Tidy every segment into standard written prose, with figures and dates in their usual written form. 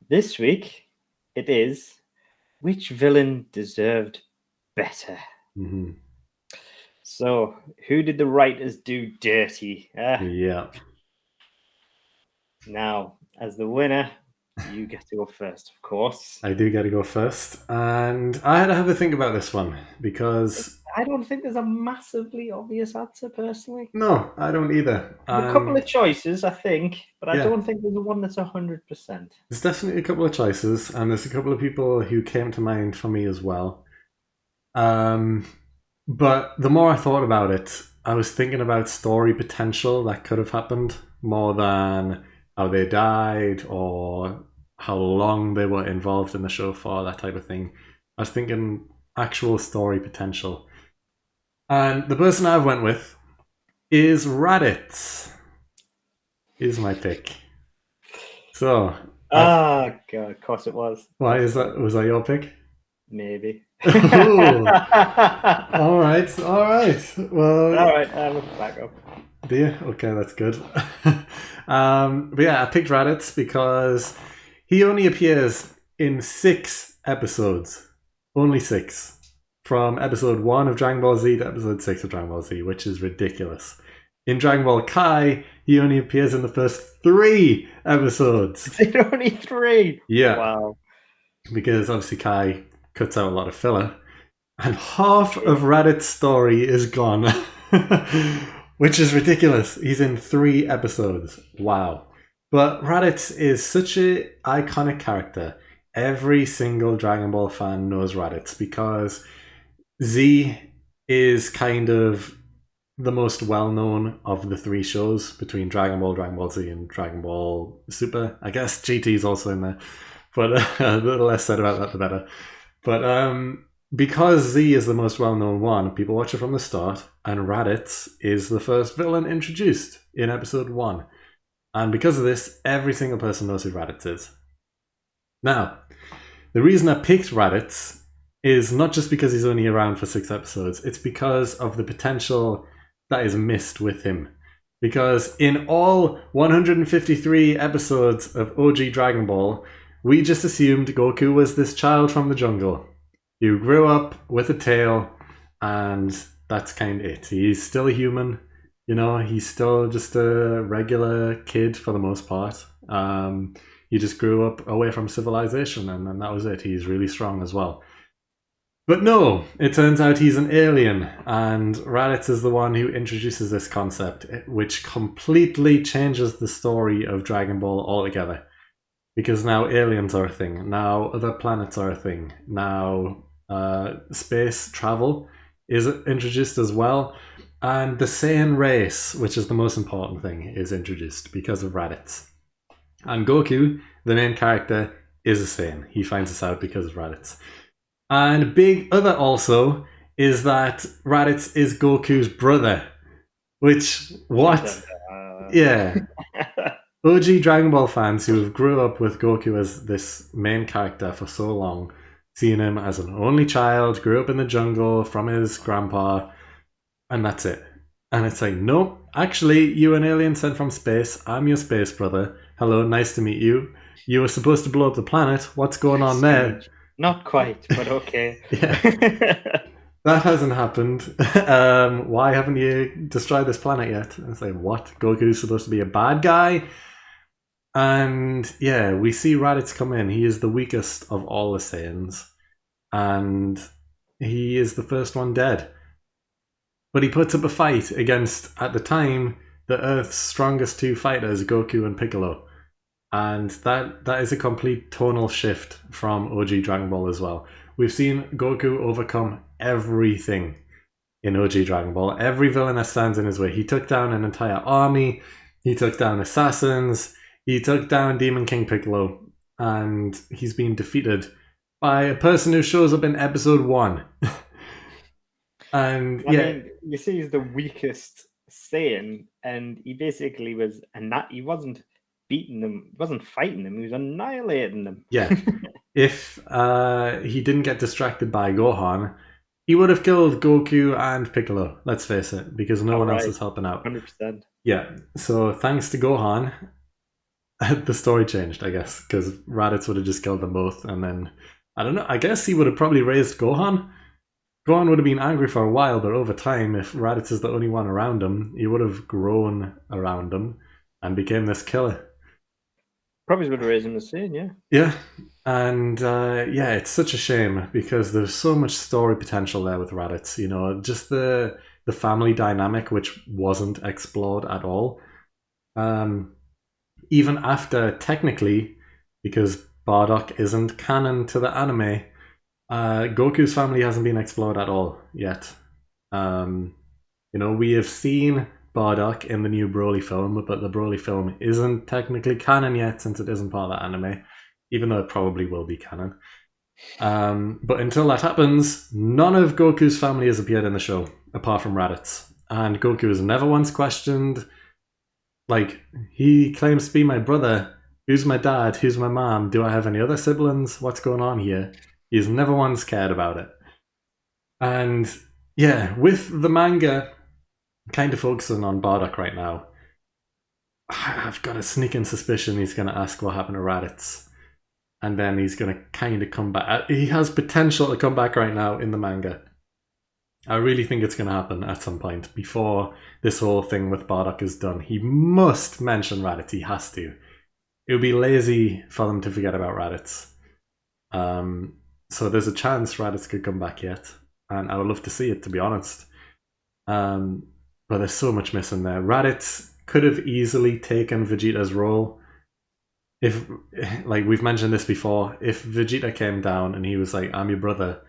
This week, it is which villain deserved better? Mm-hmm. So, who did the writers do dirty? Yeah, Now, as the winner, you get to go first, of course. I do get to go first. And I had to have a think about this one because, I don't think there's a massively obvious answer, personally. no, I don't either. There's a couple And of choices, I think, but I yeah, don't think there's one that's 100%. there's definitely a couple of choices, and there's a couple of people who came to mind for me as well. Um, but the more I thought about it, I was thinking about story potential that could have happened more than how they died or how long they were involved in the show for, that type of thing. I was thinking actual story potential. And the person I went with is Raditz. Is my pick. So, Ah, God, of course it was. why is that? Was that your pick? Maybe. Ooh, All all right, all right. Well, right, I'm back up. do you? Okay, that's good. But yeah, I picked Raditz because he only appears in 6 episodes. Only 6. From episode 1 of Dragon Ball Z to episode 6 of Dragon Ball Z, which is ridiculous. In Dragon Ball Kai, he only appears in the first 3 episodes. Is it only 3? Yeah, Wow. because obviously Kai cuts out a lot of filler. And half of Raditz's story is gone. Which is ridiculous. He's in 3 episodes. Wow. But Raditz is such an iconic character. Every single Dragon Ball fan knows Raditz because Z is kind of the most well-known of the 3 shows between Dragon Ball Z, and Dragon Ball Super. I guess GT is also in there, but a little less said about that, the better. But because Z is the most well-known one, people watch it from the start, and Raditz is the first villain introduced in episode 1. And because of this, every single person knows who Raditz is. Now, the reason I picked Raditz is not just because he's only around for 6 episodes, it's because of the potential that is missed with him. Because in all 153 episodes of OG Dragon Ball, we just assumed Goku was this child from the jungle. You grew up with a tail, and that's kind of it. He's still a human, he's still just a regular kid for the most part. He just grew up away from civilization, and then that was it. He's really strong as well. But no, it turns out he's an alien, and Raditz is the one who introduces this concept, which completely changes the story of Dragon Ball altogether. Because now aliens are a thing, now other planets are a thing, now space travel is introduced as well, and the Saiyan race, which is the most important thing, is introduced because of Raditz. And Goku, the main character, is a Saiyan. He finds this out because of Raditz. And big other also is that Raditz is Goku's brother. Which, what? Yeah. OG Dragon Ball fans who have grew up with Goku as this main character for so long, seeing him as an only child, grew up in the jungle from his grandpa, and that's it. And it's like, nope, actually, you're an alien sent from space. I'm your space brother. Hello, nice to meet you. You were supposed to blow up the planet. What's going on there? Not quite, but okay. Yeah. That hasn't happened. Why haven't you destroyed this planet yet? And it's like, what? Goku's supposed to be a bad guy? And yeah, we see Raditz come in. He is the weakest of all the Saiyans. And he is the first one dead. But he puts up a fight against, at the time, the Earth's strongest 2 fighters, Goku and Piccolo. And that is a complete tonal shift from OG Dragon Ball as well. We've seen Goku overcome everything in OG Dragon Ball. Every villain that stands in his way. He took down an entire army. He took down assassins. He took down Demon King Piccolo. And he's been defeated by a person who shows up in episode 1. And I mean, you see, he's the weakest Saiyan, and he basically was, and that he wasn't beating them, he wasn't fighting them, he was annihilating them. Yeah. If he didn't get distracted by Gohan, he would have killed Goku and Piccolo, let's face it, because no one else is helping out. 100%. Yeah, so thanks to Gohan, the story changed, I guess, because Raditz would have just killed them both, and then I don't know. I guess he would have probably raised Gohan. Gohan would have been angry for a while, but over time, if Raditz is the only one around him, he would have grown around him and became this killer. Probably would have raised him the same, yeah. Yeah, and yeah, it's such a shame because there's so much story potential there with Raditz. You know, just the family dynamic, which wasn't explored at all. Um, Even after technically, because Bardock isn't canon to the anime, Goku's family hasn't been explored at all yet. Um, you know, we have seen Bardock in the new Broly film, but the Broly film isn't technically canon yet since it isn't part of the anime, even though it probably will be canon. But until that happens, none of Goku's family has appeared in the show, apart from Raditz. And Goku has never once questioned, like, he claims to be my brother. Who's my dad? Who's my mom? Do I have any other siblings? What's going on here? He's never once cared about it. And yeah, with the manga kind of focusing on Bardock right now, I've got a sneaking suspicion he's going to ask what happened to Raditz. And then he's going to kind of come back. He has potential to come back right now in the manga. I really think it's going to happen at some point before this whole thing with Bardock is done. He must mention Raditz. He has to. It would be lazy for them to forget about Raditz. So there's a chance Raditz could come back yet, and I would love to see it, to be honest. But there's so much missing there. Raditz could have easily taken Vegeta's role. If, like we've mentioned this before, if Vegeta came down and he was like, "I'm your brother,"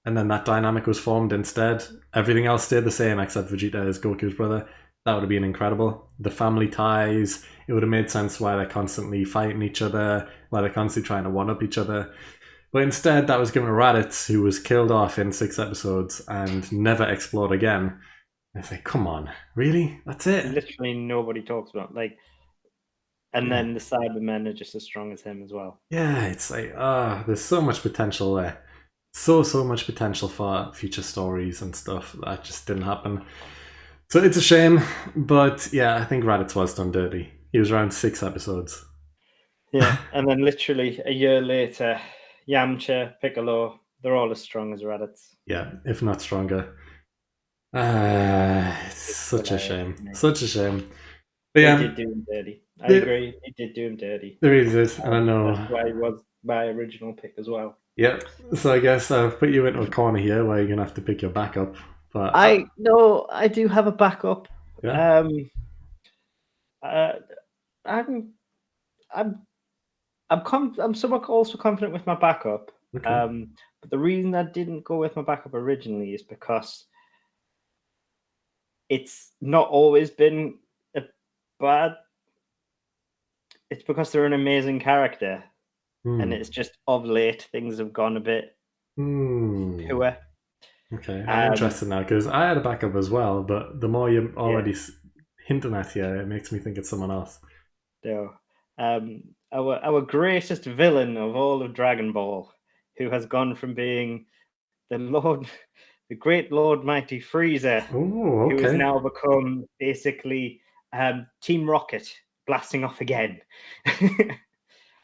and then that dynamic was formed instead, everything else stayed the same except Vegeta is Goku's brother. That would have been incredible. The family ties, it would have made sense why they're constantly fighting each other, why they're constantly trying to one up each other. But instead, that was given to Raditz, who was killed off in 6 episodes and never explored again. It's like, come on, really? That's it? Literally nobody talks about and then the Cybermen are just as strong as him as well. Yeah, it's like, there's so much potential there. So much potential for future stories and stuff that just didn't happen. So it's a shame, but yeah, I think Raditz was done dirty. He was around 6 episodes. Yeah, and then literally a year later, Yamcha, Piccolo, they're all as strong as Raditz. Yeah, if not stronger. It's It's such a hilarious shame. to me. Such a shame. But They yeah, did do him dirty. I they, agree. They did do him dirty. they really did. And I That's know. why he was my original pick as well. Yeah. So I guess I've put you into a corner here where you're going to have to pick your backup. But I do have a backup. yeah. Um, uh, I'm I'm I'm somewhat also confident with my backup. Okay. But the reason I didn't go with my backup originally is because it's not always been a bad. It's because they're an amazing character, and it's just of late things have gone a bit poor. Okay, I'm Um, interested now because I had a backup as well, but the more you're yeah, already hinting at here, it makes me think it's someone else. so our greatest villain of all of Dragon Ball, who has gone from being the Lord, the great Lord Mighty Frieza, Oh, who has okay. now become basically Team Rocket blasting off again.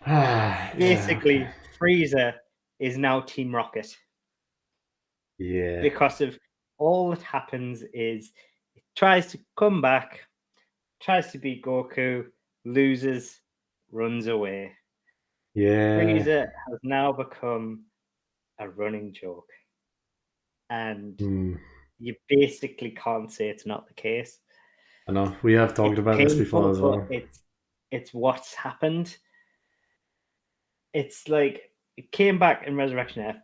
Yeah, okay. Basically, Frieza is now Team Rocket Yeah. because of all that happens is it tries to come back, tries to beat Goku, loses, runs away. Yeah. Frieza has now become a running joke, and Hmm. you basically can't say it's not the case. I know. We have talked It's about this before painful, as but well. it's what's happened. It's like it came back in Resurrection F.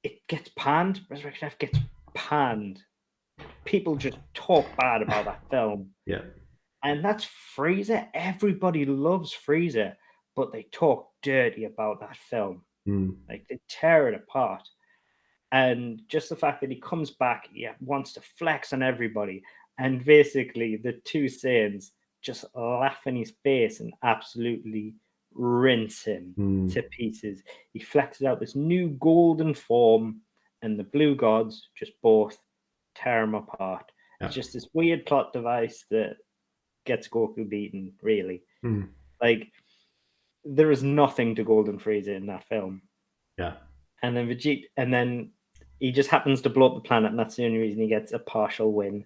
It gets panned. Resurrection F gets panned. People just talk bad about that film, Yeah. and that's Frieza. Everybody loves Frieza, but they talk dirty about that film. Hmm. Like they tear it apart. And just the fact that he comes back, he wants to flex on everybody, and basically the two Saiyans just laugh in his face and absolutely rinse him Hmm. to pieces. He flexes out this new golden form, and the blue gods just both tear him apart. Yeah. It's just this weird plot device that gets Goku beaten, really. Hmm. Like, there is nothing to Golden Frieza in that film. Yeah. And then Vegeta, and then he just happens to blow up the planet, and that's the only reason he gets a partial win.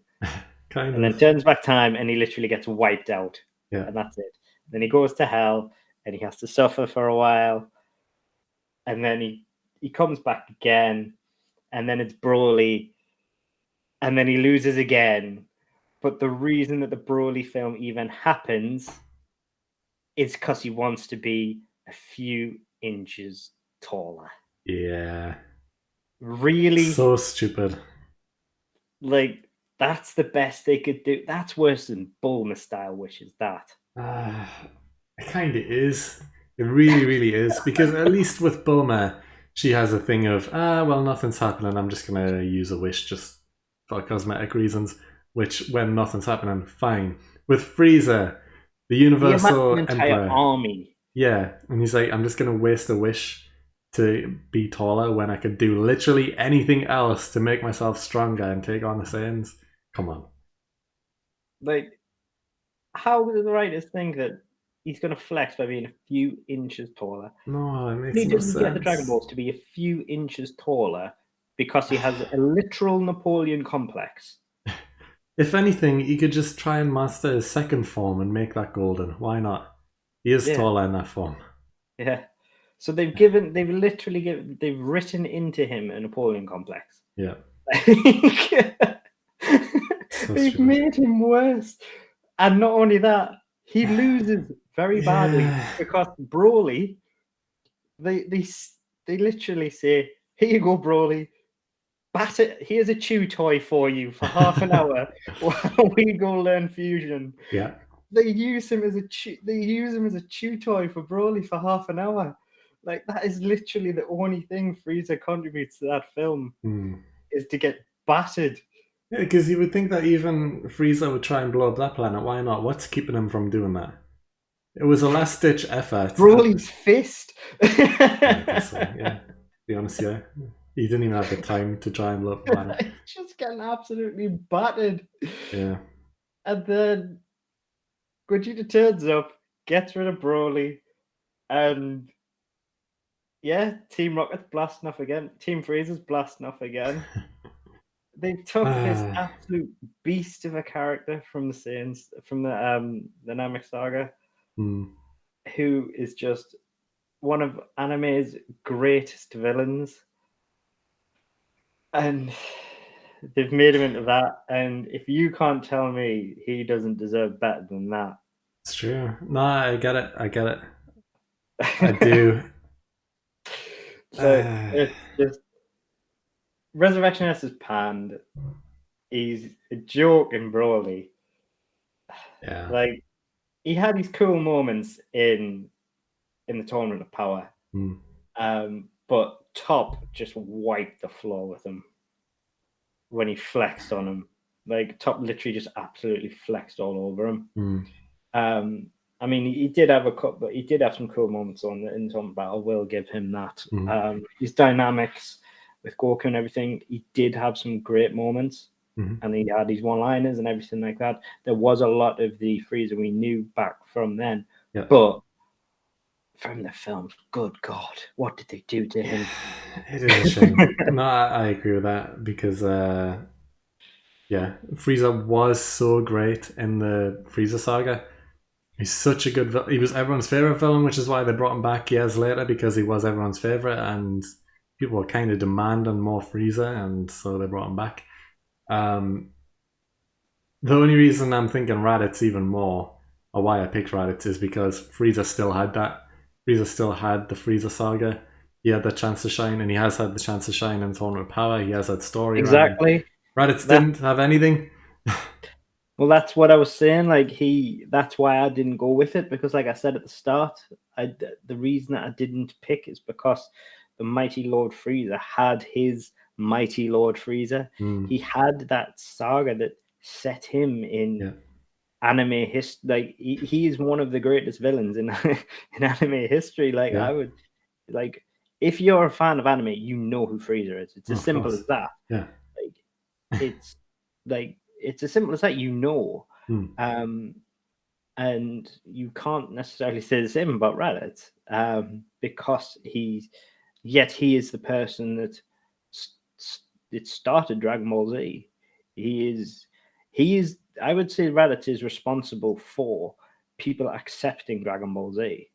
Kind And then of. turns back time, and he literally gets wiped out, Yeah. and that's it. Then he goes to hell, and he has to suffer for a while, and then he comes back again, and then it's Broly, and then he loses again. But the reason that the Broly film even happens is because he wants to be a few inches taller. Yeah. Really? So stupid. Like, that's the best they could do. That's worse than Bulma style wishes, that. It kind of is. It really, really is. Because at least with Bulma, she has a thing of, well, nothing's happening. I'm just going to use a wish just for cosmetic reasons. Which, when nothing's happening, fine. With Frieza, the He amassed an Universal entire Emperor, army. yeah. And he's like, I'm just going to waste a wish to be taller when I could do literally anything else to make myself stronger and take on the Saiyans. Come on. Like, how do the writers think that he's going to flex by being a few inches taller? No, it makes He no didn't get the Dragon sense. Balls to be a few inches taller because he has a literal Napoleon complex. If anything, he could just try and master his second form and make that golden. Why not? He is Yeah, taller in that form. yeah. So they've written into him a Napoleon complex. Yeah. So They've stupid. made him worse. And not only that, he loses very badly Yeah. because Broly, they they they literally say, "Here you go, Broly. Batter. Here's a chew toy for you for half an hour while we go learn fusion." Yeah. They use him as a chew toy for Broly for half an hour. Like, that is literally the only thing Frieza contributes to that film, Hmm. is to get battered. Yeah, because you would think that even Frieza would try and blow up that planet. Why not? What's keeping him from doing that? It was a last ditch effort. Broly's fist. I guess so, yeah. To be honest, yeah. He didn't even have the time to try and blow up the planet. He's just getting absolutely battered. Yeah. And then Gogeta turns up, gets rid of Broly, and yeah, Team Rocket's blasting off again. Team Frieza's blasting off again. They took this Ah. absolute beast of a character from the Saiyans, from the Namek Saga, Hmm. who is just one of anime's greatest villains, and they've made him into that. And if you can't tell me he doesn't deserve better than that, It's true. No, I get it. I get it. I do. so Ah. it's just Resurrection S is panned. He's a joke in Broly. Yeah. Like, he had these cool moments in the Tournament of Power, Hmm. but Top just wiped the floor with him when he flexed on him. Like, Top literally just absolutely flexed all over him. Hmm. I mean, he did have but he did have some cool moments in the Tournament Battle. I will give him that. Hmm. His dynamics with Goku and everything, he did have some great moments. Hmm. And he had these one-liners and everything like that. There was a lot of the Frieza we knew back from then, Yeah. but from the films, good God, what did they do to him? It is a shame. No, I agree with that because, yeah, Frieza was so great in the Frieza saga. He's such a good. He was everyone's favorite villain, which is why they brought him back years later because he was everyone's favorite, and people were kind of demanding more Frieza, and so they brought him back. Um, the only reason I'm thinking Raditz even more, or why I picked Raditz, is because Frieza still had that. Frieza still had the Frieza saga. He had the chance to shine, and he has had the chance to shine in Tournament of Power. He has that storyline. Exactly. Raditz That didn't have anything. well, that's what I was saying. Like, that's why I didn't go with it, because, like I said at the start, the reason that I didn't pick is because the Mighty Lord Frieza had his Mighty Lord Frieza. Mm, He had that saga that set him in yeah, anime history. Like, he is one of the greatest villains in in anime history. Like, yeah, I would, like, if you're a fan of anime, you know who Frieza is. It's oh, as of simple course, as that. yeah. Like, it's like, it's as simple as that, you know. Mm, Um, and you can't necessarily say the same about Reddit, because he is the person that it started Dragon Ball Z. He is he is I would say Reddit is responsible for people accepting Dragon Ball Z.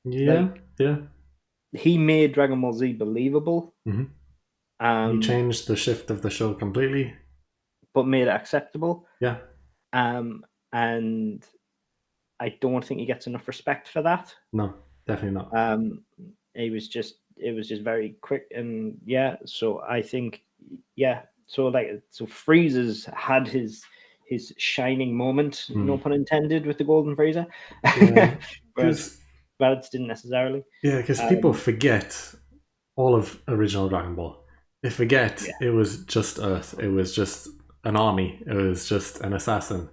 Yeah, Like, yeah. he made Dragon Ball Z believable, Hmm. He um, changed the shift of the show completely. but made it acceptable. Yeah, Um, and I don't think he gets enough respect for that. no, definitely not. Um, it was just very quick, and yeah. So I think, yeah. So Frieza's had his shining moment, no Mm. pun intended, with the Golden Frieza, Yeah, whereas because Raditz didn't necessarily. people Um, forget all of original Dragon Ball. They forget yeah, it was just Earth. It was just an army. It was just an assassin.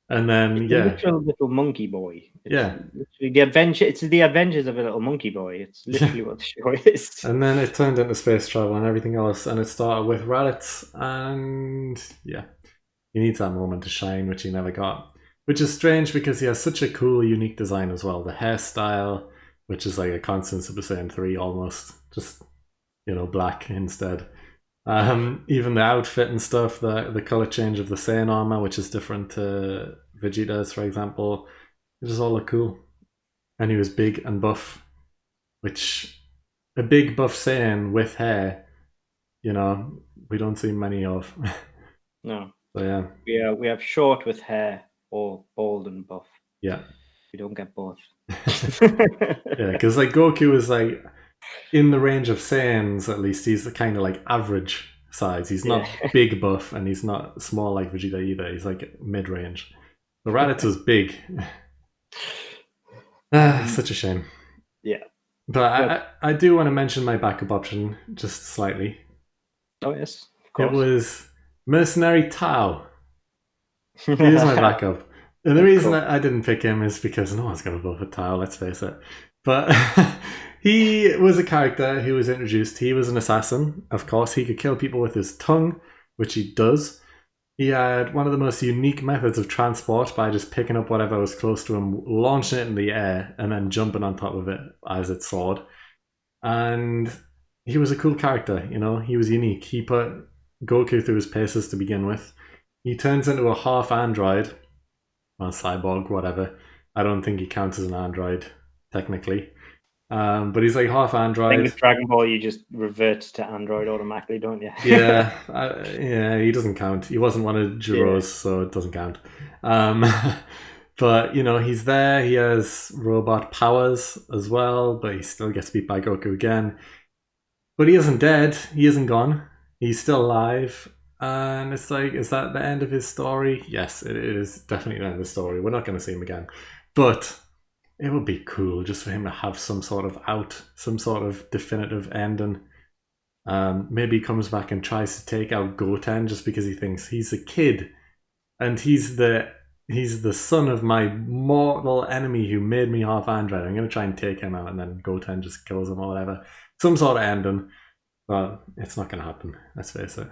And then it's a literal little monkey boy. It's yeah, literally the adventure. It's the adventures of a little monkey boy. It's yeah. literally what the show is. And then it turned into space travel and everything else. And it started with Raditz, and yeah, he needs that moment to shine, which he never got. Which is strange because he has such a cool, unique design as well. The hairstyle, which is like a constant Super Saiyan 3 almost, just black instead. Even the outfit and stuff, the color change of the Saiyan armor, which is different to Vegeta's, for example, it just all look cool. And he was big and buff, which a big buff Saiyan with hair, you know, we don't see many of. No, So yeah, we have short with hair or bald and buff. yeah, We don't get both. yeah. Because like Goku is like in the range of Saiyans, at least he's the kind of like average size. He's Yeah. not big buff, and he's not small like Vegeta either. He's like mid range. The Raditz was big. um, Such a shame. yeah. But But I do want to mention my backup option just slightly. oh yes, of It course. was Mercenary Tao. He was my backup. And the Of reason course. I didn't pick him is because no one's going to vote for Tao, let's face it. But he was a character who was introduced. He was an assassin, of course. He could kill people with his tongue, which he does. He had one of the most unique methods of transport by just picking up whatever was close to him, launching it in the air, and then jumping on top of it as it soared. And he was a cool character, he was unique. He put Goku through his paces to begin with. He turns into a half android, or cyborg, whatever. I don't think he counts as an android, technically. But he's like half I think android. with Dragon Ball, you just revert to Android automatically, don't you? Yeah, yeah, he doesn't count. He wasn't one of Yeah. Jiro's, so it doesn't count. Um, but he's there. He has robot powers as well, but he still gets beat by Goku again. But he isn't dead. He isn't gone. He's still alive. And it's like, is that the end of his story? Yes, it is definitely the end of the story. We're not going to see him again. But it would be cool just for him to have some sort of some sort of definitive ending. Maybe he comes back and tries to take out Goten just because he thinks he's a kid and he's the son of my mortal enemy who made me half android. I'm going to try and take him out, and then Goten just kills him or whatever. Some sort of ending. But it's not going to happen, let's face it.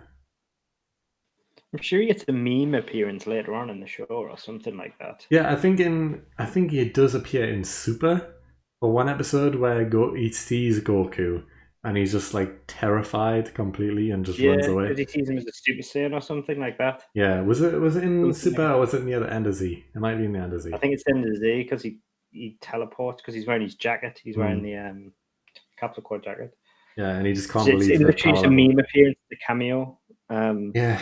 I'm sure he gets a meme appearance later on in the show or something like that. Yeah, I think he does appear in Super for one episode where he sees Goku and he's just like terrified completely and just runs Yeah, away. because he sees him as a Super Saiyan or something like that. Yeah, was it in Something like Super or that. was it near the end of Z? It might be in the end of I Z. think it's the end of the day because he teleports because he's wearing his jacket. He's wearing Hmm. the capsule core jacket. Yeah, and he just So can't believe it's the literally power just a level. meme appearance, the cameo. Um, Yeah,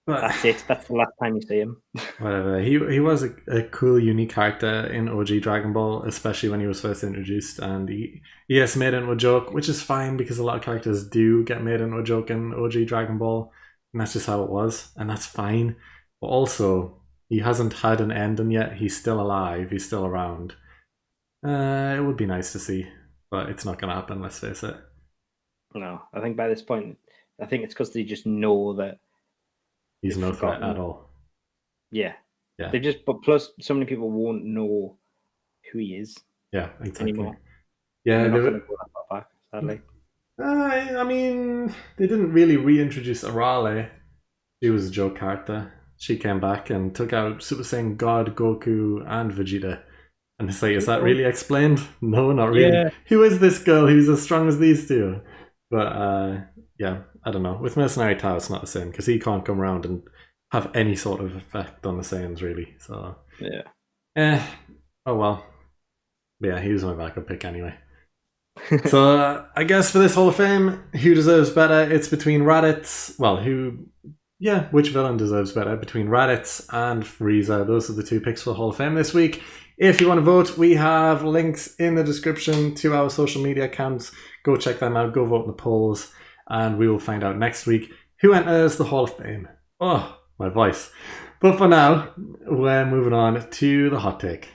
but that's it. That's the last time you see him. whatever. He was a cool, unique character in OG Dragon Ball, especially when he was first introduced, and he gets made into a joke, which is fine because a lot of characters do get made into a joke in OG Dragon Ball, and that's just how it was, and that's fine. But also, he hasn't had an ending yet. He's still alive. He's still around. It would be nice to see, but it's not going to happen. Let's face it. No, I think by this point, I think it's because they just know that He's they've no threat at forgotten. all. Yeah, Yeah, but plus, so many people won't know who he is yeah, exactly. anymore, and Yeah, they're they not going were. to go that far back, sadly. I mean, they didn't really reintroduce Arale. She was a joke character. she came back and took out Super Saiyan God, Goku, and Vegeta. And it's like, is that Oh, really explained? No, not really. yeah, Who is this girl who's as strong as these two? But yeah, I don't know. With Mercenary Tao, it's not the same because he can't come around and have any sort of effect on the Saiyans, really. So, yeah. oh well. But yeah, he was my backup pick anyway. So I guess for this Hall of Fame, who deserves better? It's between Raditz. Well, which villain deserves better between Raditz and Frieza? Those are the two picks for the Hall of Fame this week. If you want to vote, we have links in the description to our social media accounts. Go check them out. Go vote in the polls, and we will find out next week who enters the Hall of Fame. Oh, my voice. But for now, we're moving on to the hot take.